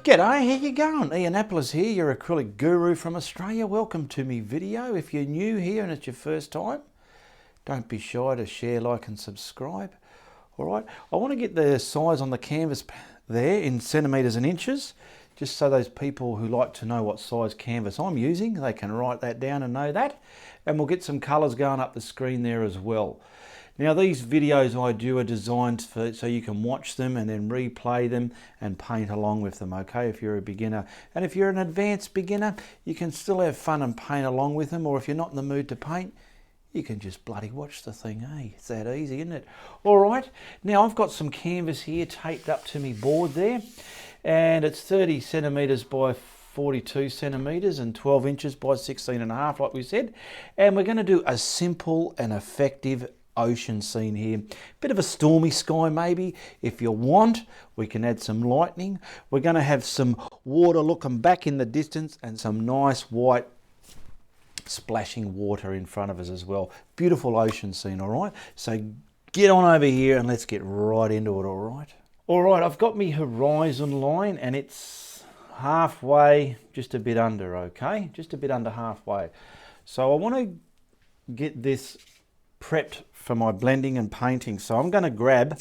G'day, how you going? Ianapolis here, your acrylic guru from Australia. Welcome to me video. If you're new here and it's your first time, don't be shy to share, like and subscribe. Alright, I want to get the size on the canvas there in centimetres and inches, just so those people who like to know what size canvas I'm using, they can write that down and know that. And we'll get some colours going up the screen there as well. Now these videos I do are designed so you can watch them and then replay them and paint along with them, okay, if you're a beginner. And if you're an advanced beginner, you can still have fun and paint along with them, or if you're not in the mood to paint, you can just bloody watch the thing, eh? It's that easy, isn't it? Alright, now I've got some canvas here taped up to me board there, and it's 30 centimetres by 42 centimetres and 12 inches by 16.5 like we said. And we're going to do a simple and effective ocean scene here. Bit of a stormy sky maybe. If you want, we can add some lightning. We're going to have some water looking back in the distance and some nice white splashing water in front of us as well. Beautiful ocean scene, all right? So get on over here and let's get right into it, all right? All right, I've got my horizon line and it's halfway, just a bit under, okay? Just a bit under halfway. So I want to get this prepped for my blending and painting. So I'm going to grab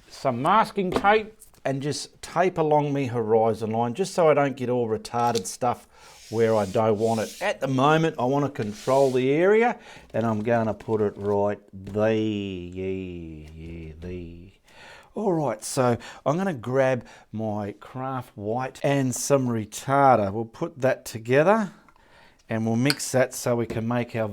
some masking tape and just tape along my horizon line, just so I don't get all retarded stuff where I don't want it. At the moment, I want to control the area, and I'm going to put it right there. Yeah, there. All right, so I'm going to grab my craft white and some retarder. We'll put that together and we'll mix that so we can make our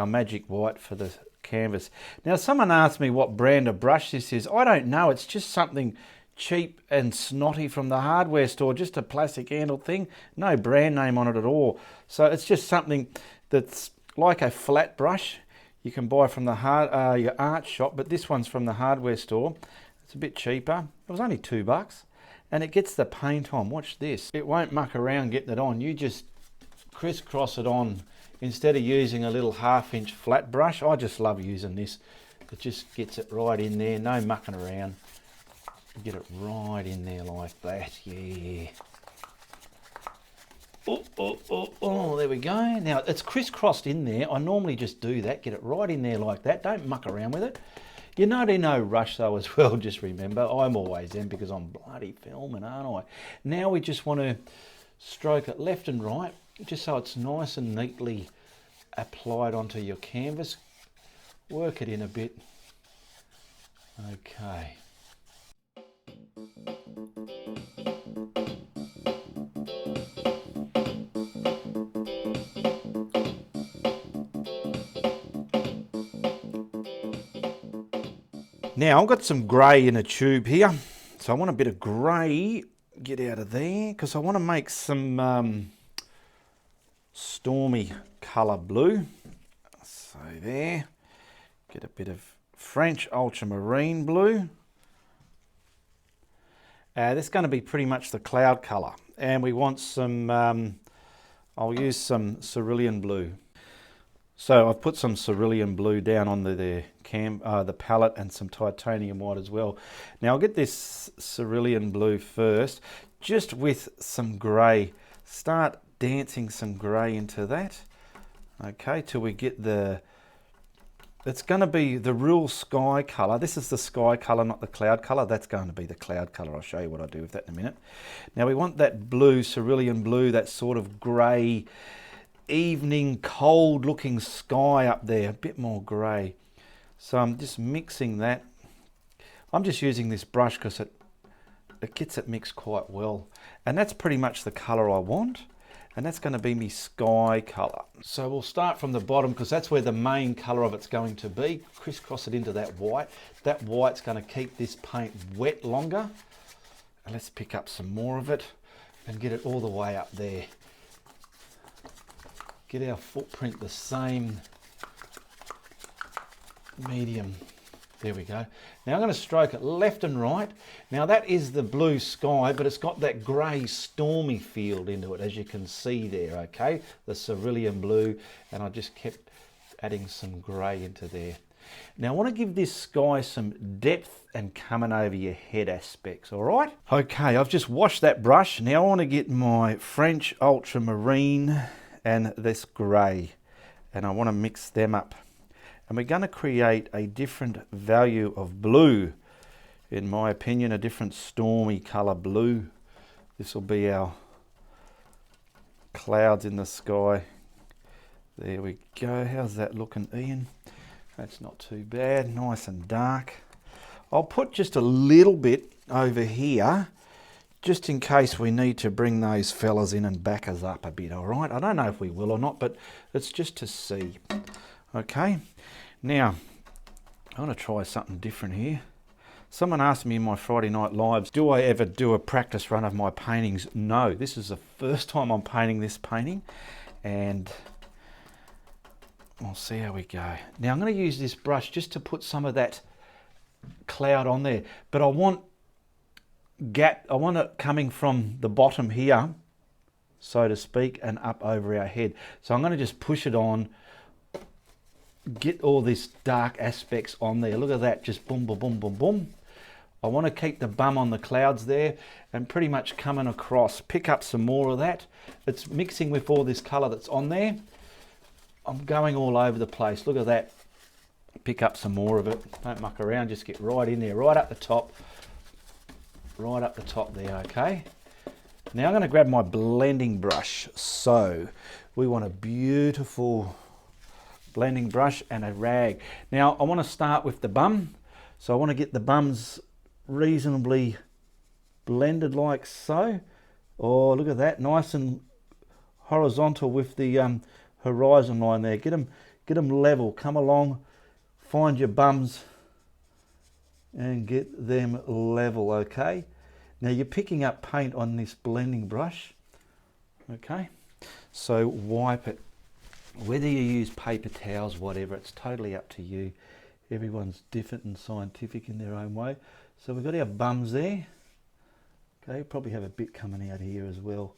magic white for the canvas. Now someone asked me what brand of brush this is. I don't know, it's just something cheap and snotty from the hardware store, just a plastic handle thing, no brand name on it at all. So it's just something that's like a flat brush you can buy from the your art shop, but this one's from the hardware store. It's a bit cheaper. It was only $2 and it gets the paint on. Watch this. It won't muck around getting it on. You just crisscross it on instead of using a little 1/2 inch flat brush. I just love using this. It just gets it right in there, no mucking around. Get it right in there like that, yeah. Oh, there we go. Now it's crisscrossed in there. I normally just do that, get it right in there like that. Don't muck around with it. You're not in no rush though as well, just remember. I'm always in because I'm bloody filming, aren't I? Now we just want to stroke it left and right, just so it's nice and neatly applied onto your canvas. Work it in a bit. Okay. Now I've got some grey in a tube here, so I want a bit of grey get out of there because I want to make some stormy colour blue. So there, get a bit of French ultramarine blue. That's going to be pretty much the cloud colour, and we want some, I'll use some cerulean blue. So I've put some cerulean blue down on the palette and some titanium white as well. Now I'll get this cerulean blue first, just with some grey. Start dancing some grey into that, okay, till we get it's going to be the real sky colour. This is the sky colour, not the cloud colour. That's going to be the cloud colour. I'll show you what I do with that in a minute. Now we want that blue, cerulean blue, that sort of grey, evening, cold looking sky up there, a bit more grey. So I'm just mixing that. I'm just using this brush because it gets it mixed quite well. And that's pretty much the colour I want. And that's going to be my sky colour. So we'll start from the bottom because that's where the main colour of it's going to be. Crisscross it into that white. That white's going to keep this paint wet longer. And let's pick up some more of it and get it all the way up there. Get our footprint the same medium. There we go. Now I'm going to stroke it left and right. Now that is the blue sky, but it's got that grey stormy field into it, as you can see there, okay? The cerulean blue, and I just kept adding some grey into there. Now I want to give this sky some depth and coming over your head aspects, all right? Okay, I've just washed that brush. Now I want to get my French ultramarine and this grey, and I want to mix them up. And we're going to create a different value of blue. In my opinion, a different stormy colour blue. This will be our clouds in the sky. There we go. How's that looking, Ian? That's not too bad. Nice and dark. I'll put just a little bit over here, just in case we need to bring those fellas in and back us up a bit, all right? I don't know if we will or not, but it's just to see. Okay. Now, I'm going to try something different here. Someone asked me in my Friday night lives, do I ever do a practice run of my paintings? No, this is the first time I'm painting this painting, and we'll see how we go. Now I'm going to use this brush just to put some of that cloud on there, but I want it coming from the bottom here, so to speak, and up over our head. So I'm going to just push it on, get all this dark aspects on there. Look at that, just boom, boom, boom, boom, boom. I want to keep the bum on the clouds there and pretty much coming across. Pick up some more of that. It's mixing with all this colour that's on there. I'm going all over the place. Look at that. Pick up some more of it. Don't muck around, just get right in there, right up the top. Right up the top there, okay? Now I'm going to grab my blending brush. So we want a beautiful blending brush and a rag. Now I want to start with the bum. So I want to get the bums reasonably blended like so. Oh, look at that, nice and horizontal with the horizon line there. Get them level. Come along, find your bums and get them level, okay? Now you're picking up paint on this blending brush, okay? So wipe it. Whether you use paper towels, whatever, it's totally up to you. Everyone's different and scientific in their own way. So we've got our bums there. Okay, probably have a bit coming out here as well.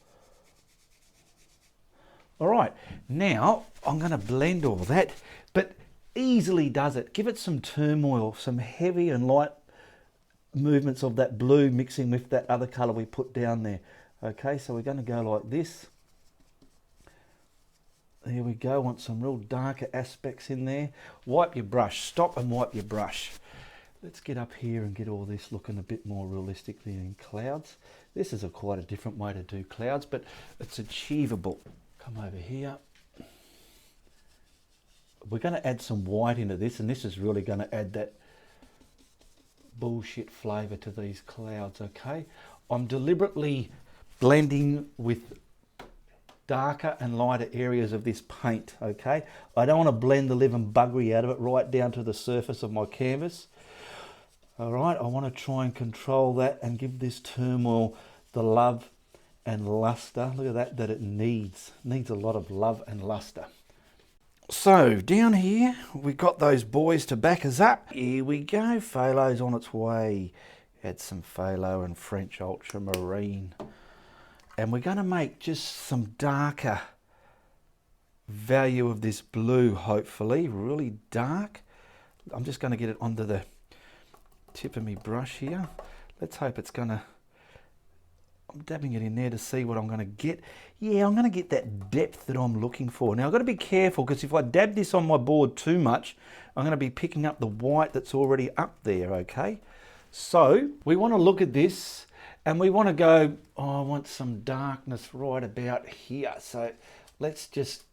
All right, now I'm going to blend all that, but easily does it. Give it some turmoil, some heavy and light movements of that blue mixing with that other colour we put down there. Okay, so we're going to go like this. There we go. Want some real darker aspects in there. Wipe your brush. Stop and wipe your brush. Let's get up here and get all this looking a bit more realistically in clouds. This is quite a different way to do clouds, but it's achievable. Come over here. We're going to add some white into this, and this is really going to add that bullshit flavour to these clouds, okay? I'm deliberately blending with darker and lighter areas of this paint, okay? I don't want to blend the living buggery out of it right down to the surface of my canvas. All right, I want to try and control that and give this turmoil the love and luster. Look at that it needs a lot of love and luster. So down here, we got those boys to back us up. Here we go, phthalo's on its way. Add some phthalo and French ultramarine. And we're going to make just some darker value of this blue, hopefully, really dark. I'm just going to get it onto the tip of my brush here. Let's hope it's going to, I'm dabbing it in there to see what I'm going to get. Yeah, I'm going to get that depth that I'm looking for. Now I've got to be careful, because if I dab this on my board too much, I'm going to be picking up the white that's already up there, okay? So we want to look at this and we want to go, oh, I want some darkness right about here. So let's just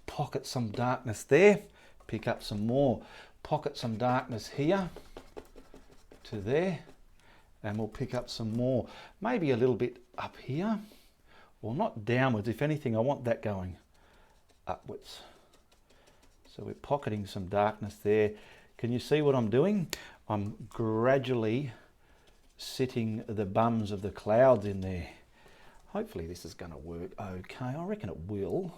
pocket some darkness there, pick up some more, pocket some darkness here to there, and we'll pick up some more, maybe a little bit up here. Well, not downwards. If anything, I want that going upwards. So we're pocketing some darkness there. Can you see what I'm doing? I'm gradually sitting the bums of the clouds in there. Hopefully this is going to work okay. I reckon it will.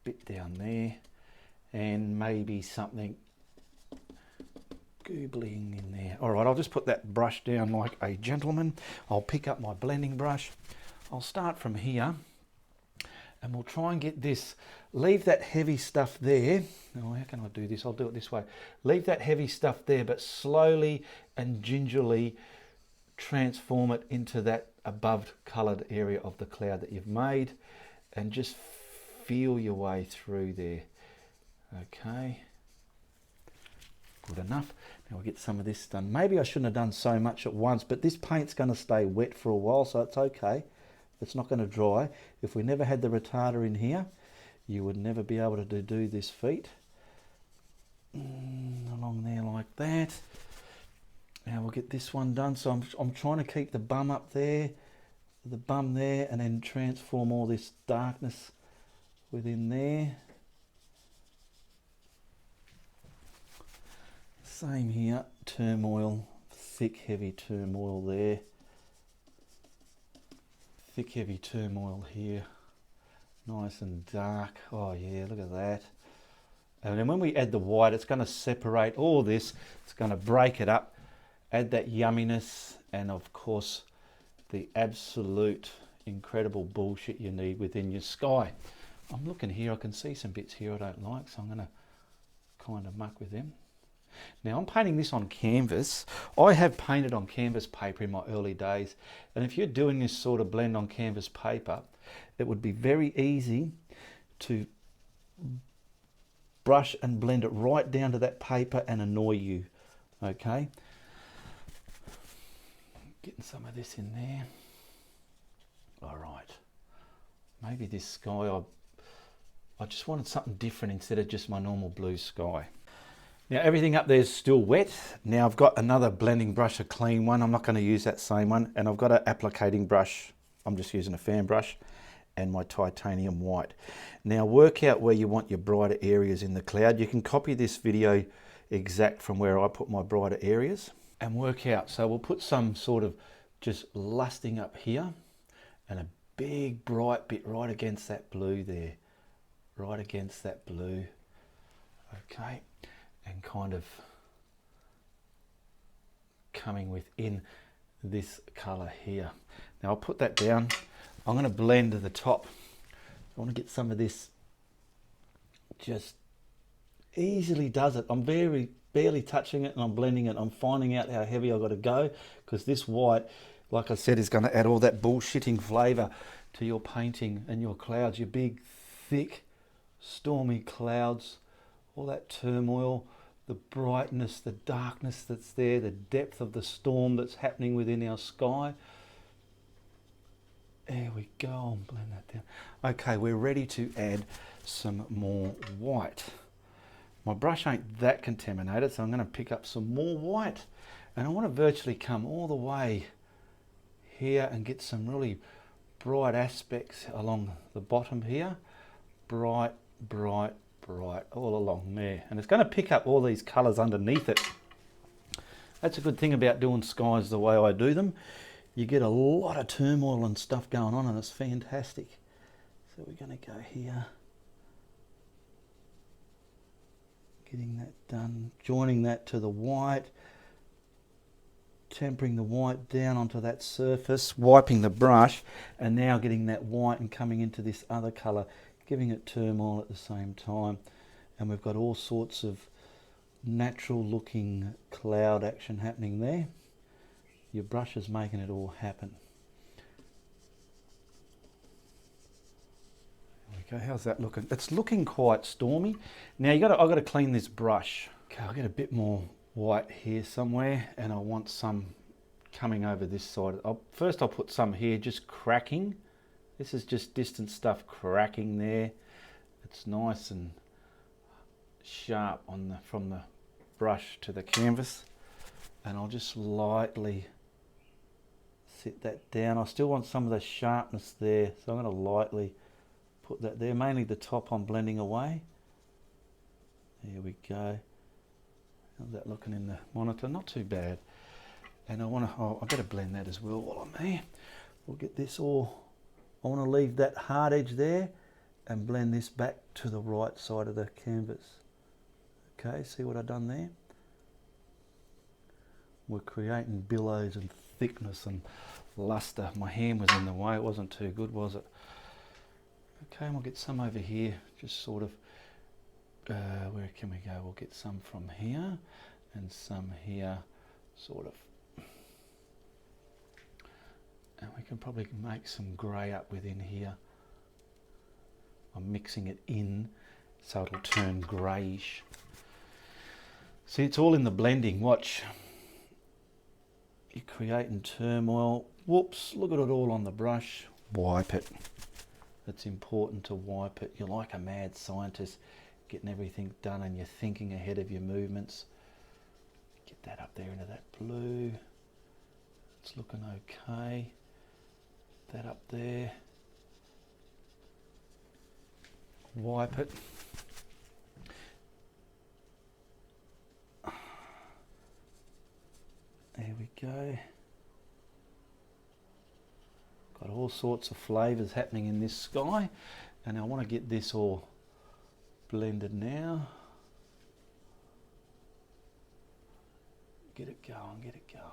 Bit down there, and maybe something googling in there. All right, I'll just put that brush down like a gentleman. I'll pick up my blending brush. I'll start from here, And we'll try and get this, leave that heavy stuff there. Oh, how can I do this? I'll do it this way. Leave that heavy stuff there, but slowly and gingerly transform it into that above coloured area of the cloud that you've made, and just feel your way through there. Okay, good enough. Now we'll get some of this done. Maybe I shouldn't have done so much at once, but this paint's going to stay wet for a while, so it's okay. It's not going to dry. If we never had the retarder in here, you would never be able to do this feat. Along there like that. Now we'll get this one done. So I'm trying to keep the bum up there, the bum there, and then transform all this darkness within there. Same here, turmoil, thick heavy turmoil there. Thick heavy turmoil here, nice and dark. Oh yeah, look at that. And then when we add the white, it's going to separate all this, it's going to break it up, add that yumminess, and of course the absolute incredible bullshit you need within your sky. I'm looking here, I can see some bits here I don't like, so I'm going to kind of muck with them. Now I'm painting this on canvas. I have painted on canvas paper in my early days, and if you're doing this sort of blend on canvas paper, it would be very easy to brush and blend it right down to that paper and annoy you. Okay, getting some of this in there. All right, maybe this sky, I just wanted something different instead of just my normal blue sky. Now everything up there is still wet. Now I've got another blending brush, a clean one. I'm not going to use that same one. And I've got an applicating brush. I'm just using a fan brush and my titanium white. Now work out where you want your brighter areas in the cloud. You can copy this video exact from where I put my brighter areas and work out. So we'll put some sort of just lusting up here and a big bright bit right against that blue there. Right against that blue. Okay. And kind of coming within this colour here. Now I'll put that down. I'm going to blend to the top. I want to get some of this, just easily does it. I'm barely touching it and I'm blending it. I'm finding out how heavy I've got to go, because this white, like I said, is going to add all that bullshitting flavour to your painting and your clouds, your big, thick, stormy clouds, all that turmoil, the brightness, the darkness that's there, the depth of the storm that's happening within our sky. There we go, I'll blend that down. Okay, we're ready to add some more white. My brush ain't that contaminated, so I'm going to pick up some more white. And I want to virtually come all the way here and get some really bright aspects along the bottom here. Bright, bright, bright all along there, and it's going to pick up all these colours underneath it. That's a good thing about doing skies the way I do them. You get a lot of turmoil and stuff going on, and it's fantastic. So we're going to go here, getting that done, joining that to the white, tempering the white down onto that surface, wiping the brush, and now getting that white and coming into this other colour, giving it turmoil at the same time. And we've got all sorts of natural looking cloud action happening there. Your brush is making it all happen. There we go. How's that looking? It's looking quite stormy. Now I've got to clean this brush. Okay, I'll get a bit more white here somewhere, and I want some coming over this side. First I'll put some here just cracking. This is just distant stuff cracking there. It's nice and sharp from the brush to the canvas. And I'll just lightly set that down. I still want some of the sharpness there, so I'm going to lightly put that there. Mainly the top I'm blending away. There we go. How's that looking in the monitor? Not too bad. And I better blend that as well while I'm here. We'll get this all. I want to leave that hard edge there and blend this back to the right side of the canvas. Okay, see what I've done there? We're creating billows and thickness and luster. My hand was in the way, it wasn't too good, was it? Okay, and we'll get some over here, just sort of, where can we go? We'll get some from here and some here, sort of. And we can probably make some grey up within here. I'm mixing it in so it'll turn greyish. See, it's all in the blending, watch. You're creating turmoil. Whoops, look at it all on the brush. Wipe it. It's important to wipe it. You're like a mad scientist, getting everything done and you're thinking ahead of your movements. Get that up there into that blue. It's looking okay. That up there. Wipe it. There we go. Got all sorts of flavours happening in this sky, and I want to get this all blended now. Get it going, get it going.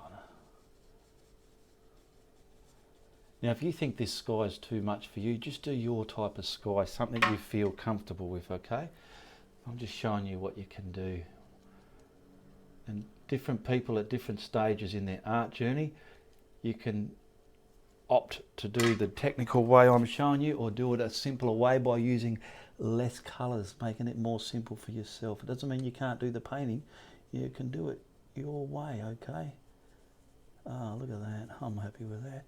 Now if you think this sky is too much for you, just do your type of sky, something you feel comfortable with, okay? I'm just showing you what you can do. And different people at different stages in their art journey, you can opt to do the technical way I'm showing you, or do it a simpler way by using less colours, making it more simple for yourself. It doesn't mean you can't do the painting, you can do it your way, okay? Oh, look at that, I'm happy with that.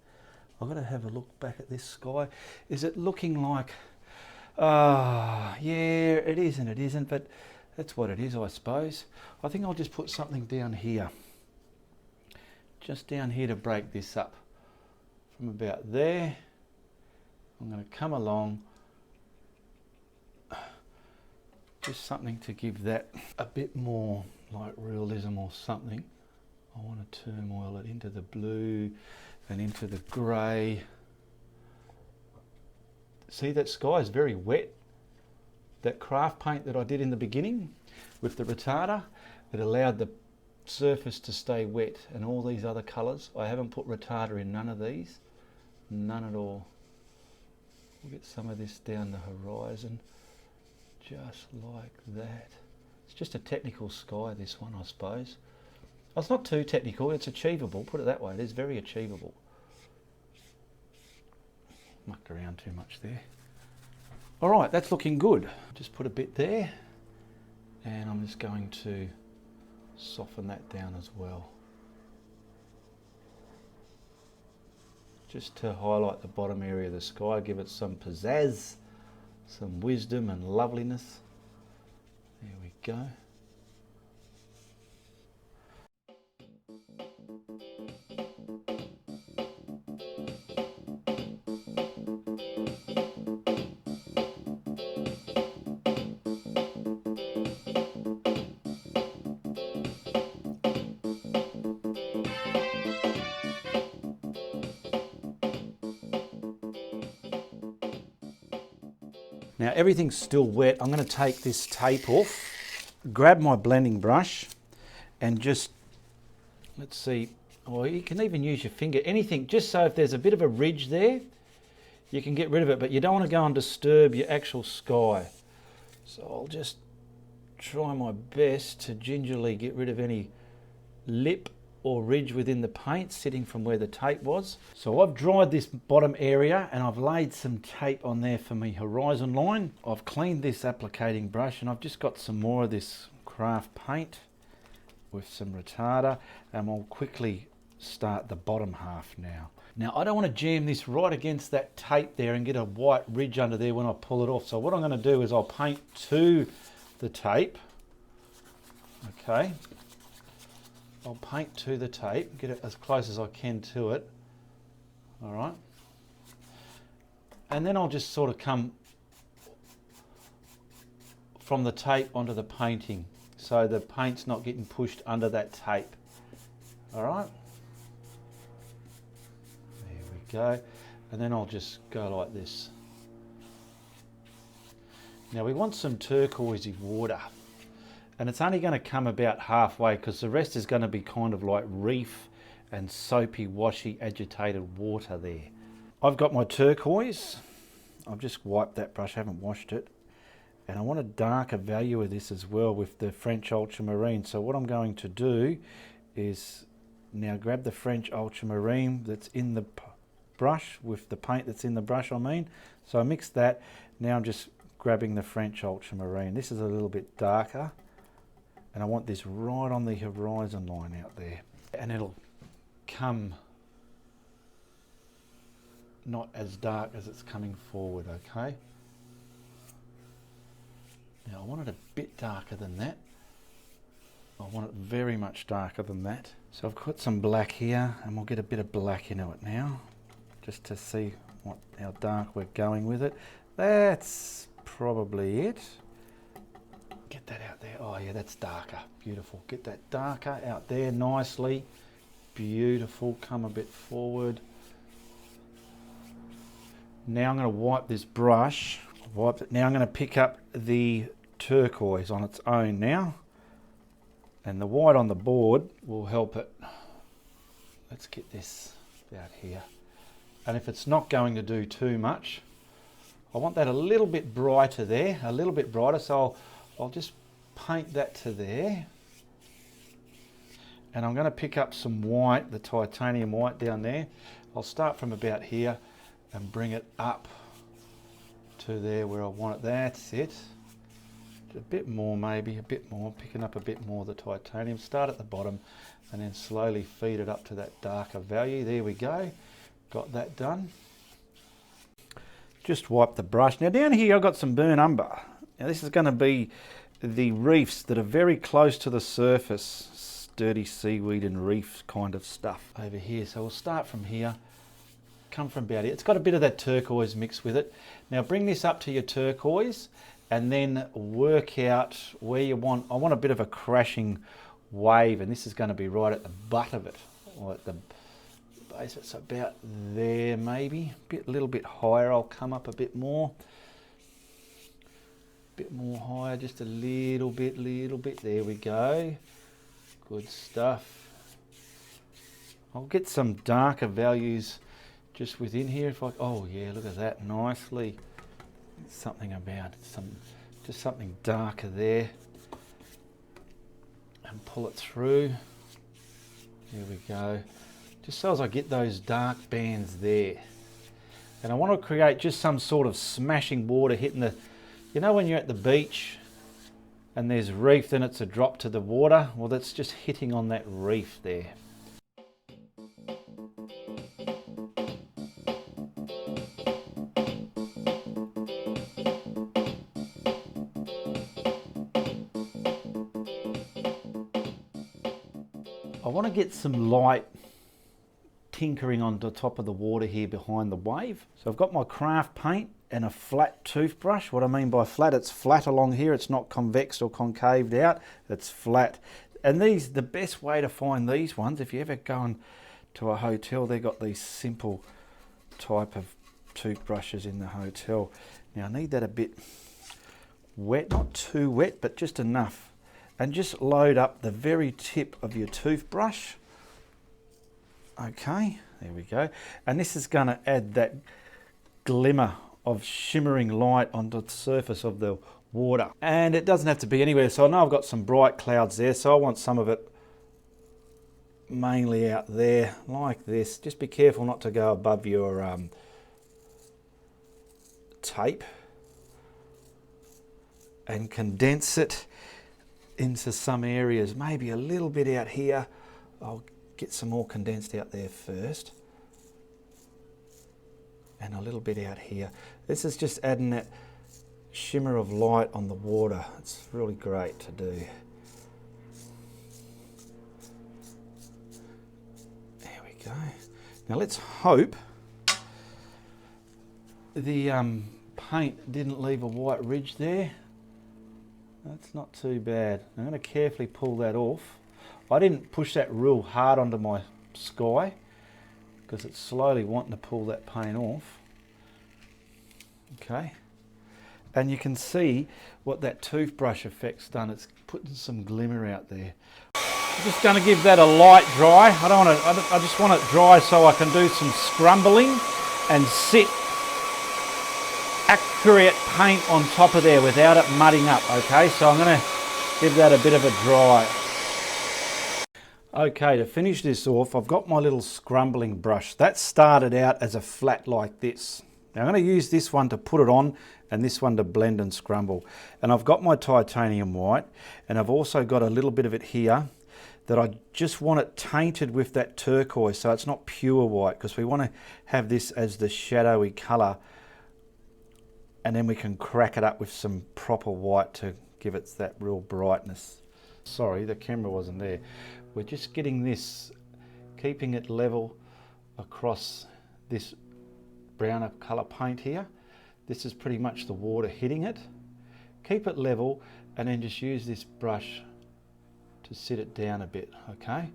I've got to have a look back at this sky. Is it looking like, yeah, it is and it isn't, but that's what it is, I suppose. I think I'll just put something down here. Just down here to break this up. From about there, I'm going to come along. Just something to give that a bit more like realism or something. I want to turmoil it into the blue and into the grey. See, that sky is very wet. That craft paint that I did in the beginning with the retarder, it allowed the surface to stay wet, and all these other colours, I haven't put retarder in none of these, none at all. We'll get some of this down the horizon, just like that. It's just a technical sky, this one, I suppose. It's not too technical, it's achievable, put it that way, it is very achievable. Mucked around too much there. All right, that's looking good. Just put a bit there, and I'm just going to soften that down as well. Just to highlight the bottom area of the sky, give it some pizzazz, some wisdom and loveliness. There we go. Now everything's still wet. I'm going to take this tape off, grab my blending brush, and just, let's see, or you can even use your finger, anything, just so if there's a bit of a ridge there, you can get rid of it, but you don't want to go and disturb your actual sky. So I'll just try my best to gingerly get rid of any lip or ridge within the paint sitting from where the tape was. So I've dried this bottom area and I've laid some tape on there for my horizon line. I've cleaned this applicating brush and I've just got some more of this craft paint with some retarder, and I'll quickly start the bottom half now. Now I don't want to jam this right against that tape there and get a white ridge under there when I pull it off. So what I'm going to do is I'll paint to the tape. Okay. I'll paint to the tape, get it as close as I can to it. All right. And then I'll just sort of come from the tape onto the painting, so the paint's not getting pushed under that tape. All right. There we go. And then I'll just go like this. Now we want some turquoisey water. And it's only going to come about halfway, because the rest is going to be kind of like reef and soapy, washy, agitated water there. I've got my turquoise. I've just wiped that brush, I haven't washed it. And I want a darker value of this as well with the French Ultramarine. So what I'm going to do is now grab the French Ultramarine that's in the brush with the paint that's in the brush, I mean. So I mixed that. Now I'm just grabbing the French Ultramarine. This is a little bit darker. And I want this right on the horizon line out there. And it'll come not as dark as it's coming forward, okay? Now I want it a bit darker than that. I want it very much darker than that. So I've got some black here and we'll get a bit of black into it now, just to see how dark we're going with it. That's probably it. Get that out there. Oh yeah, that's darker. Beautiful. Get that darker out there nicely. Beautiful. Come a bit forward. Now I'm going to wipe this brush. Wiped it. Now I'm going to pick up the turquoise on its own now. And the white on the board will help it. Let's get this out here. And if it's not going to do too much, I want that a little bit brighter there, a little bit brighter. So I'll just paint that to there. And I'm going to pick up some white, the titanium white down there. I'll start from about here and bring it up to there where I want it. That's it. A bit more, maybe a bit more, picking up a bit more of the titanium. Start at the bottom and then slowly feed it up to that darker value. There we go. Got that done. Just wipe the brush. Now down here I've got some burnt umber. Now this is going to be the reefs that are very close to the surface. Dirty seaweed and reef kind of stuff over here. So we'll start from here. Come from about here. It's got a bit of that turquoise mixed with it. Now bring this up to your turquoise and then work out where you want. I want a bit of a crashing wave, and this is going to be right at the butt of it, or at the base. It's about there maybe. A little bit higher. I'll come up a bit more. Bit more higher, just a little bit. There we go. Good stuff. I'll get some darker values just within here. If I, oh yeah, look at that, nicely. Something about just something darker there, and pull it through. There we go. Just so as I get those dark bands there, and I want to create just some sort of smashing water hitting the, you know when you're at the beach and there's reef, then it's a drop to the water. Well, that's just hitting on that reef there. I want to get some light tinkering on the top of the water here behind the wave. So I've got my craft paint and a flat toothbrush. What I mean by flat, it's flat along here. It's not convexed or concaved out. It's flat. And these, the best way to find these ones, if you ever go to a hotel, they've got these simple type of toothbrushes in the hotel. Now I need that a bit wet, not too wet, but just enough. And just load up the very tip of your toothbrush. Okay, there we go. And this is going to add that glimmer of shimmering light onto the surface of the water. And it doesn't have to be anywhere. So I know I've got some bright clouds there, so I want some of it mainly out there like this. Just be careful not to go above your tape, and condense it into some areas, maybe a little bit out here. I'll get some more condensed out there first, and a little bit out here. This is just adding that shimmer of light on the water. It's really great to do. There we go. Now let's hope the paint didn't leave a white ridge there. That's not too bad. I'm going to carefully pull that off. I didn't push that real hard onto my sky because it's slowly wanting to pull that paint off. Okay. And you can see what that toothbrush effect's done. It's putting some glimmer out there. I'm just going to give that a light dry. I just want it dry so I can do some scrumbling and sit accurate paint on top of there without it mudding up, okay? So I'm going to give that a bit of a dry. Okay, to finish this off, I've got my little scrumbling brush. That started out as a flat like this. Now I'm going to use this one to put it on and this one to blend and scrumble. And I've got my titanium white, and I've also got a little bit of it here that I just want it tainted with that turquoise, so it's not pure white, because we want to have this as the shadowy colour, and then we can crack it up with some proper white to give it that real brightness. Sorry, the camera wasn't there. We're just getting this, keeping it level across this browner colour paint here. This is pretty much the water hitting it. Keep it level and then just use this brush to sit it down a bit, okay?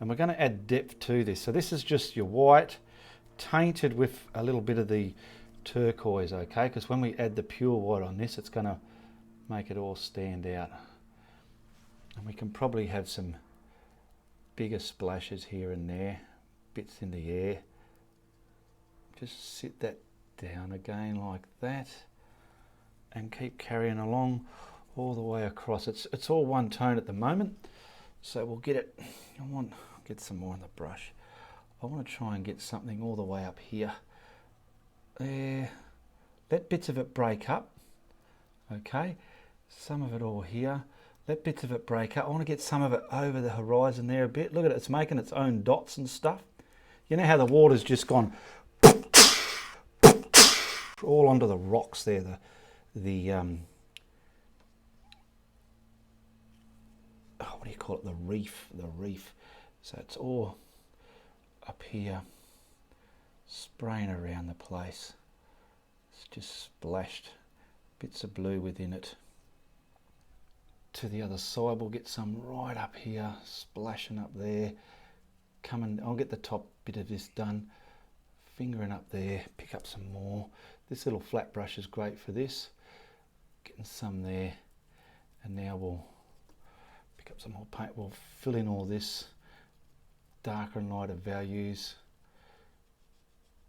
And we're going to add depth to this. So this is just your white tainted with a little bit of the turquoise, okay? Because when we add the pure white on this, it's going to make it all stand out. And we can probably have some bigger splashes here and there, bits in the air. Just sit that down again like that and keep carrying along all the way across. It's all one tone at the moment, so we'll get it. Get some more on the brush. I want to try and get something all the way up here. There. Let bits of it break up, okay? Some of it all here. Let bits of it break up. I want to get some of it over the horizon there a bit. Look at it, it's making its own dots and stuff. You know how the water's just gone all onto the rocks there, what do you call it, the reef. So it's all up here, spraying around the place. It's just splashed, bits of blue within it. To the other side, we'll get some right up here, splashing up there. I'll get the top bit of this done, fingering up there, pick up some more. This little flat brush is great for this. Getting some there, and now we'll pick up some more paint. We'll fill in all this darker and lighter values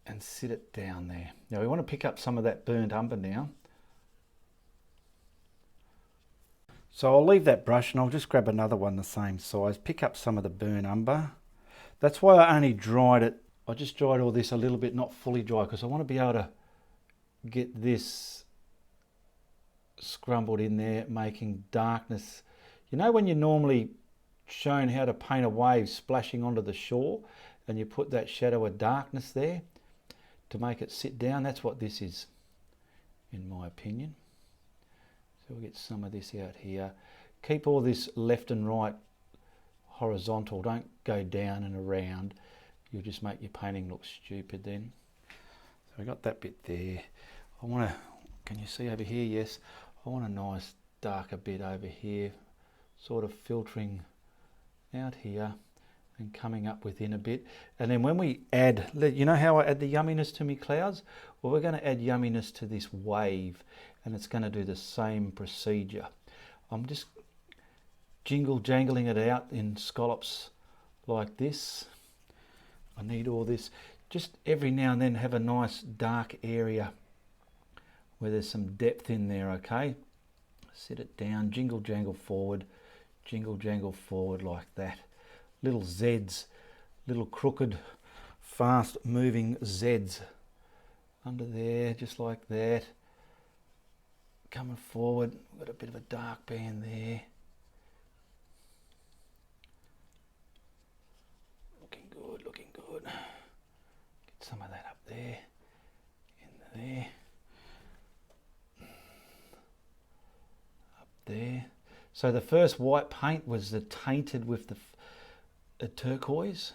and sit it down there. Now we want to pick up some of that burnt umber now. So I'll leave that brush and I'll just grab another one the same size, pick up some of the burnt umber. That's why I only dried it. I just dried all this a little bit, not fully dry, because I want to be able to get this scrumbled in there, making darkness. You know when you're normally shown how to paint a wave splashing onto the shore and you put that shadow of darkness there to make it sit down? That's what this is, in my opinion. So we'll get some of this out here. Keep all this left and right horizontal. Don't go down and around. You'll just make your painting look stupid then. So we got that bit there. I want to, can you see over here? Yes. I want a nice darker bit over here, sort of filtering out here and coming up within a bit. And then when we add, you know how I add the yumminess to me clouds? Well, we're going to add yumminess to this wave, and it's going to do the same procedure. I'm just jangling it out in scallops like this. I need all this. Just every now and then have a nice dark area where there's some depth in there, okay? Sit it down, jingle jangle forward like that. Little Z's, little crooked, fast moving Z's under there, just like that. Coming forward, got a bit of a dark band there. Looking good, looking good. Get some of that up there, in there. Up there. So the first white paint was the tainted with the turquoise,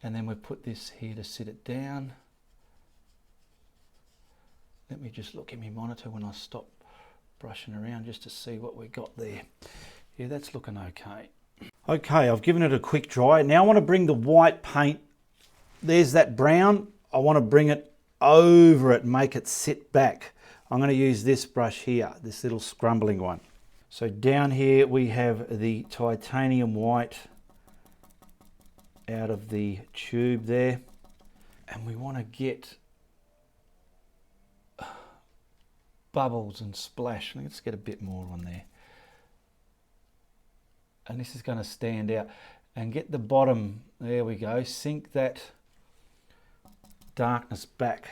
and then we put this here to sit it down. Let me just look at my monitor when I stop brushing around just to see what we got there. Yeah, that's looking okay. Okay, I've given it a quick dry. Now I want to bring the white paint, there's that brown, I want to bring it over it, make it sit back. I'm going to use this brush here, this little scrumbling one. So down here we have the titanium white out of the tube there, and we want to get bubbles and splash. Let's get a bit more on there. And this is going to stand out. And get the bottom, there we go, sink that darkness back.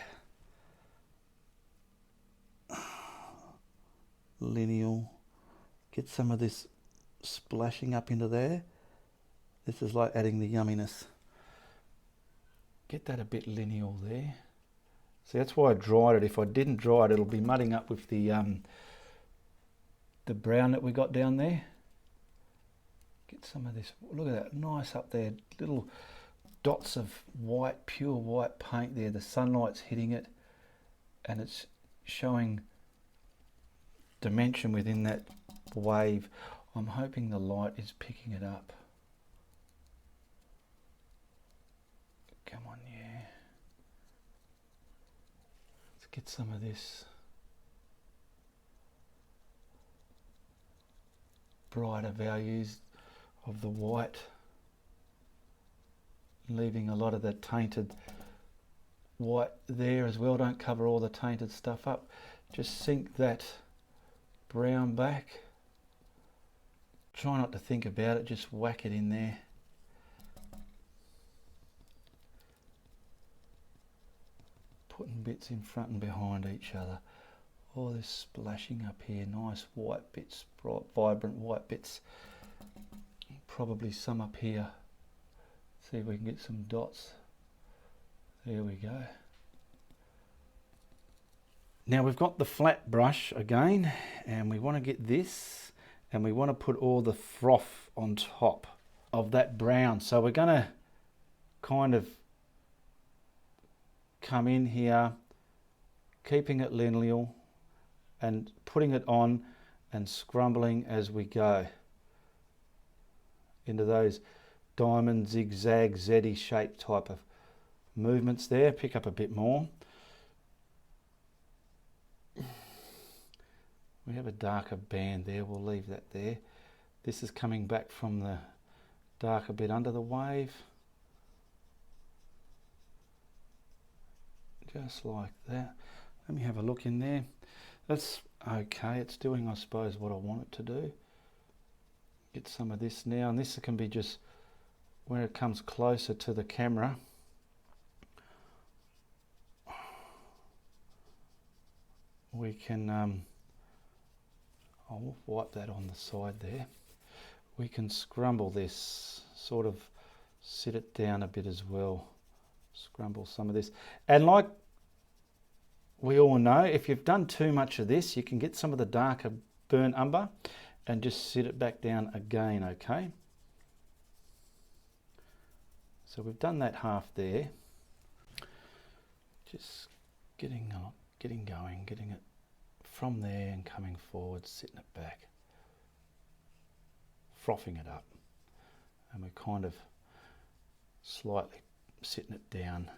Lineal. Get some of this splashing up into there. This is like adding the yumminess. Get that a bit lineal there. See, that's why I dried it. If I didn't dry it, it'll be mudding up with the brown that we got down there. Get some of this, look at that, nice up there, little dots of white, pure white paint there. The sunlight's hitting it and it's showing dimension within that wave. I'm hoping the light is picking it up. Come on, yeah. Let's get some of this brighter values of the white, leaving a lot of that tainted white there as well. Don't cover all the tainted stuff up. Just sink that brown back. Try not to think about it, just whack it in there. Putting bits in front and behind each other. All this splashing up here, nice white bits, bright, vibrant white bits. Probably some up here. See if we can get some dots. There we go. Now we've got the flat brush again, and we want to get this, and we want to put all the froth on top of that brown. So we're going to kind of come in here, keeping it lineal and putting it on and scrumbling as we go into those diamond, zigzag, Z-y shape type of movements there. Pick up a bit more. We have a darker band there, we'll leave that there. This is coming back from the darker bit under the wave. Just like that. Let me have a look in there. That's okay, it's doing, I suppose, what I want it to do. Get some of this now, and this can be just when it comes closer to the camera. We can, I'll wipe that on the side there. We can scrumble this, sort of sit it down a bit as well. Scrumble some of this. And like we all know, if you've done too much of this, you can get some of the darker burnt umber and just sit it back down again, okay? So we've done that half there. Just getting going, getting it from there and coming forward, sitting it back, frothing it up, and we're kind of slightly sitting it down.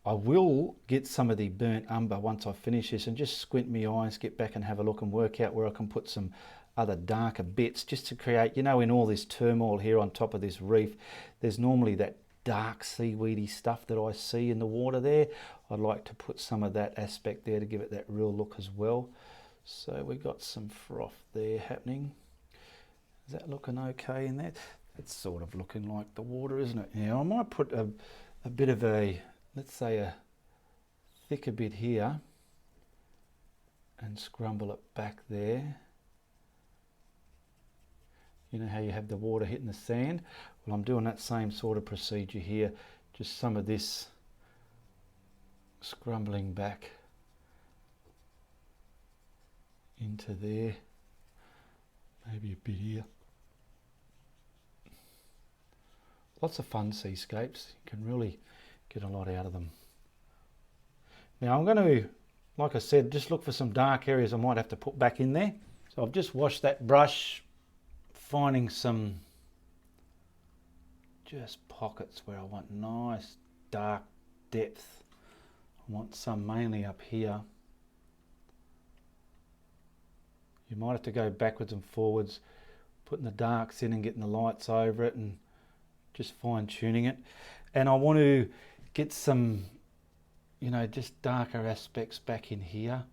I will get some of the burnt umber once I finish this and just squint my eyes, get back and have a look and work out where I can put some other darker bits just to create, you know, in all this turmoil here on top of this reef, there's normally that dark seaweedy stuff that I see in the water there. I'd like to put some of that aspect there to give it that real look as well. So we got some froth there happening. Is that looking okay in there? It's sort of looking like the water, isn't it? Now I might put a bit of a, let's say a thicker bit here and scrumble it back there. You know how you have the water hitting the sand? Well, I'm doing that same sort of procedure here. Just some of this scrumbling back into there. Maybe a bit here. Lots of fun seascapes. You can really get a lot out of them. Now I'm going to, like I said, just look for some dark areas I might have to put back in there. So I've just washed that brush, finding some just pockets where I want nice dark depth. I want some mainly up here. You might have to go backwards and forwards, putting the darks in and getting the lights over it and just fine tuning it. And I want to get some, you know, just darker aspects back in here.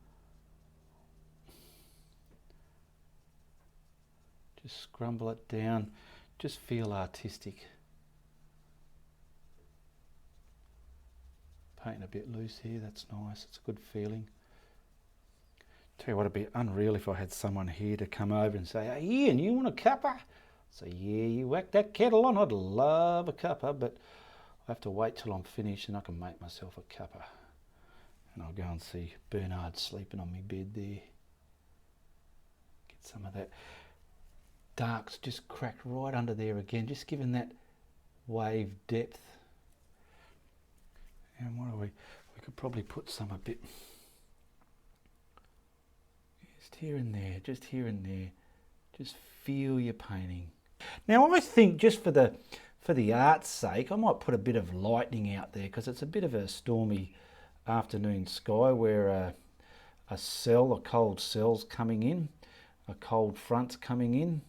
Just scrumble it down. Just feel artistic. Painting a bit loose here, that's nice. It's a good feeling. Tell you what, it'd be unreal if I had someone here to come over and say, "Hey Ian, you want a cuppa?" So yeah, you whack that kettle on. I'd love a cuppa, but I have to wait till I'm finished and I can make myself a cuppa. And I'll go and see Bernard sleeping on my bed there. Get some of that darks just cracked right under there again, just giving that wave depth. And what are we could probably put some a bit just here and there, just here and there. Just feel your painting. Now I think just for the art's sake, I might put a bit of lightning out there because it's a bit of a stormy afternoon sky where a cold cell's coming in, a cold front's coming in.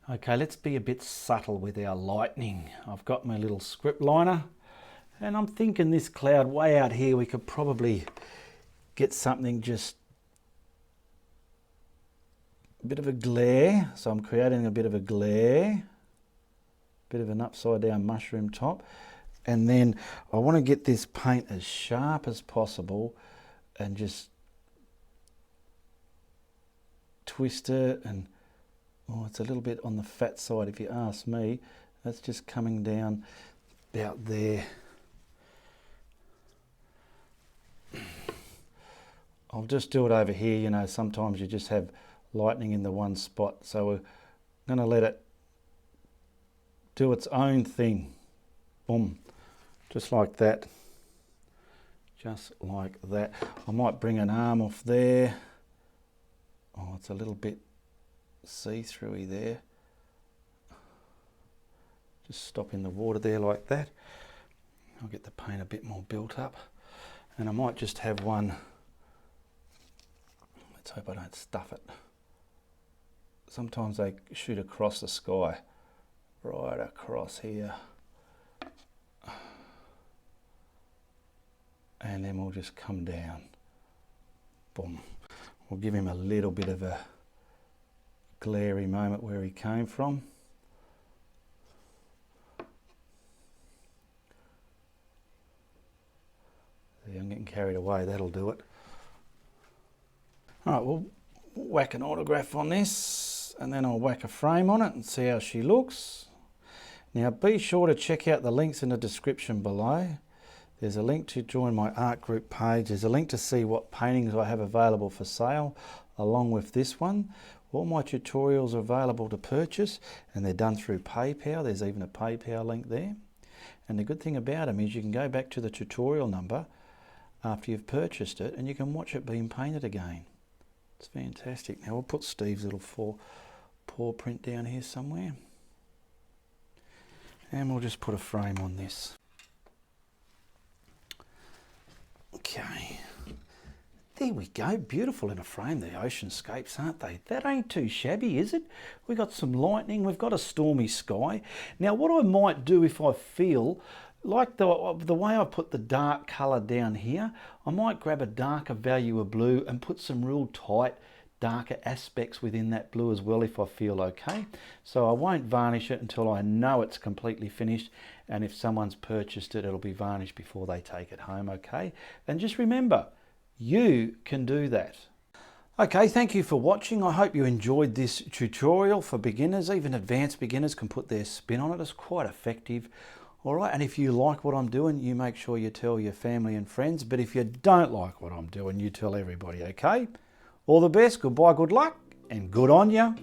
Okay, let's be a bit subtle with our lightning. I've got my little script liner and I'm thinking this cloud way out here, we could probably get something just a bit of a glare. So I'm creating a bit of a glare, bit of an upside down mushroom top. And then I want to get this paint as sharp as possible and just twist it. And oh, it's a little bit on the fat side if you ask me. That's just coming down about there. I'll just do it over here. You know, sometimes you just have lightning in the one spot. So we're going to let it do its own thing. Boom. Just like that. Just like that. I might bring an arm off there. Oh, it's a little bit see-through-y there. Just stop in the water there like that. I'll get the paint a bit more built up. And I might just have one. Let's hope I don't stuff it. Sometimes they shoot across the sky. Right across here. And then we'll just come down. Boom. We'll give him a little bit of a glary moment where he came from. See, I'm getting carried away, that'll do it. Alright, we'll whack an autograph on this and then I'll whack a frame on it and see how she looks. Now be sure to check out the links in the description below. There's a link to join my art group page. There's a link to see what paintings I have available for sale along with this one. All my tutorials are available to purchase and they're done through PayPal. There's even a PayPal link there. And the good thing about them is you can go back to the tutorial number after you've purchased it and you can watch it being painted again. It's fantastic. Now we'll put Steve's little paw print down here somewhere. And we'll just put a frame on this. Okay. There we go. Beautiful in a frame, the oceanscapes, aren't they? That ain't too shabby, is it? We've got some lightning. We've got a stormy sky. Now, what I might do if I feel like the way I put the dark colour down here, I might grab a darker value of blue and put some real tight, darker aspects within that blue as well if I feel okay. So I won't varnish it until I know it's completely finished, and if someone's purchased it, it'll be varnished before they take it home, okay? And just remember, you can do that. Okay, thank you for watching. I hope you enjoyed this tutorial for beginners. Even advanced beginners can put their spin on it. It's quite effective. All right, and if you like what I'm doing, you make sure you tell your family and friends. But if you don't like what I'm doing, you tell everybody, okay? All the best, goodbye, good luck, and good on you.